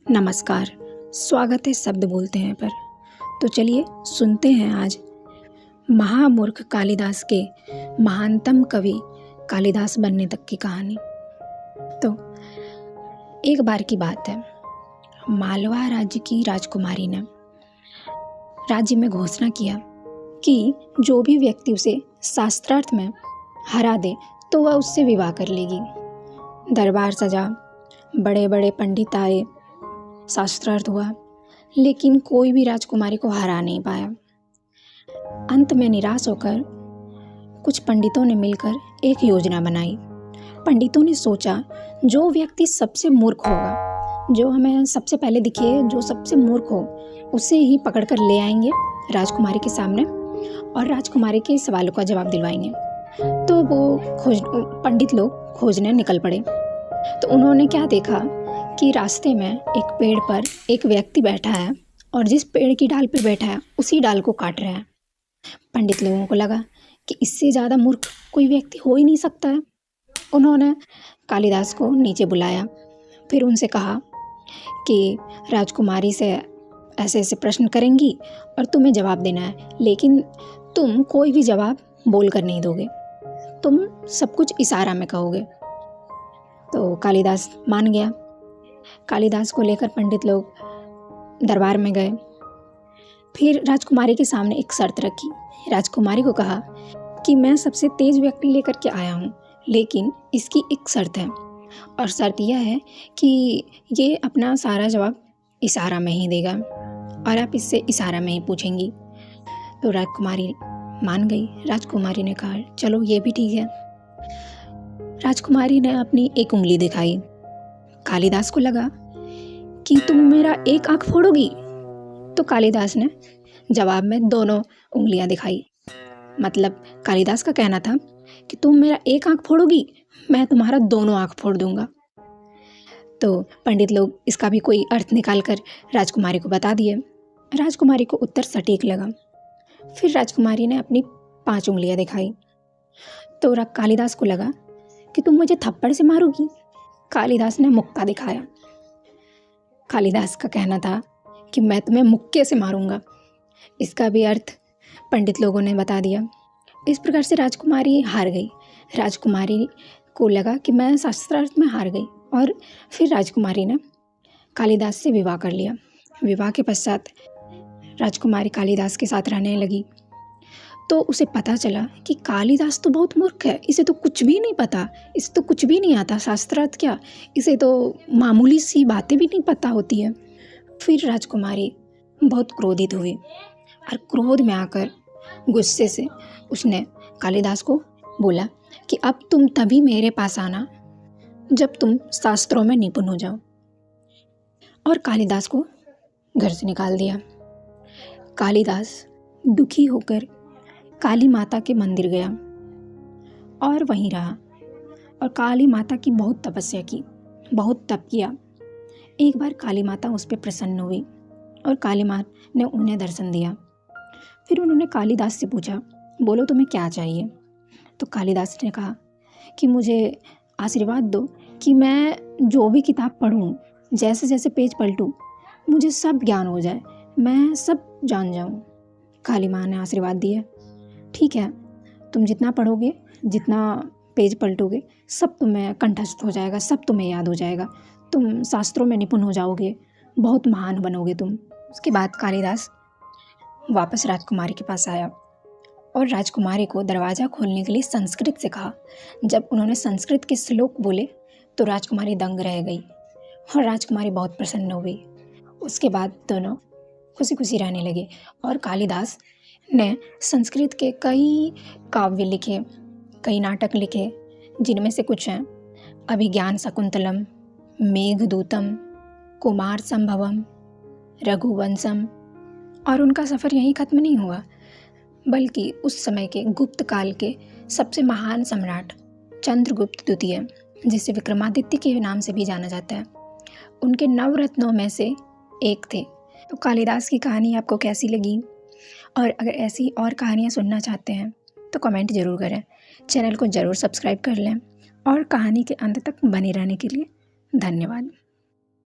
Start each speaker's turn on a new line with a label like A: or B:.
A: नमस्कार, स्वागत है शब्द बोलते हैं पर। तो चलिए सुनते हैं आज महामूर्ख कालिदास के महानतम कवि कालिदास बनने तक की कहानी। तो एक बार की बात है, मालवा राज्य की राजकुमारी ने राज्य में घोषणा किया कि जो भी व्यक्ति उसे शास्त्रार्थ में हरा दे तो वह उससे विवाह कर लेगी। दरबार सजा, बड़े बड़े पंडित आए, शास्त्रार्थ हुआ, लेकिन कोई भी राजकुमारी को हरा नहीं पाया। अंत में निराश होकर कुछ पंडितों ने मिलकर एक योजना बनाई। पंडितों ने सोचा, जो व्यक्ति सबसे मूर्ख होगा, जो हमें सबसे पहले दिखे, जो सबसे मूर्ख हो, उसे ही पकड़कर ले आएंगे राजकुमारी के सामने और राजकुमारी के सवालों का जवाब दिलवाएंगे। तो वो पंडित लोग खोजने निकल पड़े। तो उन्होंने क्या देखा कि रास्ते में एक पेड़ पर एक व्यक्ति बैठा है और जिस पेड़ की डाल पर बैठा है उसी डाल को काट रहा है। पंडित लोगों को लगा कि इससे ज़्यादा मूर्ख कोई व्यक्ति हो ही नहीं सकता है। उन्होंने कालिदास को नीचे बुलाया, फिर उनसे कहा कि राजकुमारी से ऐसे ऐसे प्रश्न करेंगी और तुम्हें जवाब देना है, लेकिन तुम कोई भी जवाब बोल कर नहीं दोगे, तुम सब कुछ इशारा में कहोगे। तो कालिदास मान गया। कालिदास को लेकर पंडित लोग दरबार में गए। फिर राजकुमारी के सामने एक शर्त रखी। राजकुमारी को कहा कि मैं सबसे तेज व्यक्ति लेकर के आया हूँ, लेकिन इसकी एक शर्त है, और शर्त यह है कि ये अपना सारा जवाब इशारा में ही देगा और आप इससे इशारा में ही पूछेंगी। तो राजकुमारी मान गई। राजकुमारी ने कहा, चलो ये भी ठीक है। राजकुमारी ने अपनी एक उंगली दिखाई। कालिदास को लगा कि तुम मेरा एक आंख फोड़ोगी। तो कालिदास ने जवाब में दोनों उंगलियां दिखाई। मतलब कालिदास का कहना था कि तुम मेरा एक आंख फोड़ोगी, मैं तुम्हारा दोनों आंख फोड़ दूंगा। तो पंडित लोग इसका भी कोई अर्थ निकाल कर राजकुमारी को बता दिए। राजकुमारी को उत्तर सटीक लगा। फिर राजकुमारी ने अपनी 5 उंगलियां दिखाई। तो कालिदास को लगा कि तुम मुझे थप्पड़ से मारोगी। कालिदास ने मुक्का दिखाया। कालिदास का कहना था कि मैं तुम्हें मुक्के से मारूंगा। इसका भी अर्थ पंडित लोगों ने बता दिया। इस प्रकार से राजकुमारी हार गई। राजकुमारी को लगा कि मैं शास्त्रार्थ में हार गई, और फिर राजकुमारी ने कालिदास से विवाह कर लिया। विवाह के पश्चात राजकुमारी कालिदास के साथ रहने लगी। तो उसे पता चला कि कालिदास तो बहुत मूर्ख है, इसे तो कुछ भी नहीं पता, इसे तो कुछ भी नहीं आता, शास्त्रार्थ क्या, इसे तो मामूली सी बातें भी नहीं पता होती है। फिर राजकुमारी बहुत क्रोधित हुई और क्रोध में आकर गुस्से से उसने कालिदास को बोला कि अब तुम तभी मेरे पास आना जब तुम शास्त्रों में निपुण हो जाओ, और कालिदास को घर से निकाल दिया। कालिदास दुखी होकर काली माता के मंदिर गया और वहीं रहा और काली माता की बहुत तपस्या की, बहुत तप किया। एक बार काली माता उस पर प्रसन्न हुई और काली माता ने उन्हें दर्शन दिया। फिर उन्होंने कालिदास से पूछा, बोलो तुम्हें क्या चाहिए। तो कालिदास ने कहा कि मुझे आशीर्वाद दो कि मैं जो भी किताब पढूं, जैसे जैसे पेज पलटूं, मुझे सब ज्ञान हो जाए, मैं सब जान जाऊं। काली माँ ने आशीर्वाद दिया, ठीक है, तुम जितना पढ़ोगे, जितना पेज पलटोगे, सब तुम्हें कंठस्थ हो जाएगा, सब तुम्हें याद हो जाएगा, तुम शास्त्रों में निपुण हो जाओगे, बहुत महान बनोगे तुम। उसके बाद कालिदास वापस राजकुमारी के पास आया और राजकुमारी को दरवाज़ा खोलने के लिए संस्कृत से कहा। जब उन्होंने संस्कृत के श्लोक बोले तो राजकुमारी दंग रह गई और राजकुमारी बहुत प्रसन्न हो गई। उसके बाद दोनों खुशी खुशी रहने लगे और कालिदास ने संस्कृत के कई काव्य लिखे, कई नाटक लिखे, जिनमें से कुछ हैं अभिज्ञान शकुंतलम, मेघदूतम, कुमार संभवम, रघुवंशम। और उनका सफ़र यहीं ख़त्म नहीं हुआ, बल्कि उस समय के गुप्त काल के सबसे महान सम्राट चंद्रगुप्त द्वितीय, जिसे विक्रमादित्य के नाम से भी जाना जाता है, उनके नवरत्नों में से एक थे। तो कालिदास की कहानी आपको कैसी लगी? और अगर ऐसी और कहानियाँ सुनना चाहते हैं तो कमेंट ज़रूर करें, चैनल को ज़रूर सब्सक्राइब कर लें, और कहानी के अंत तक बने रहने के लिए धन्यवाद।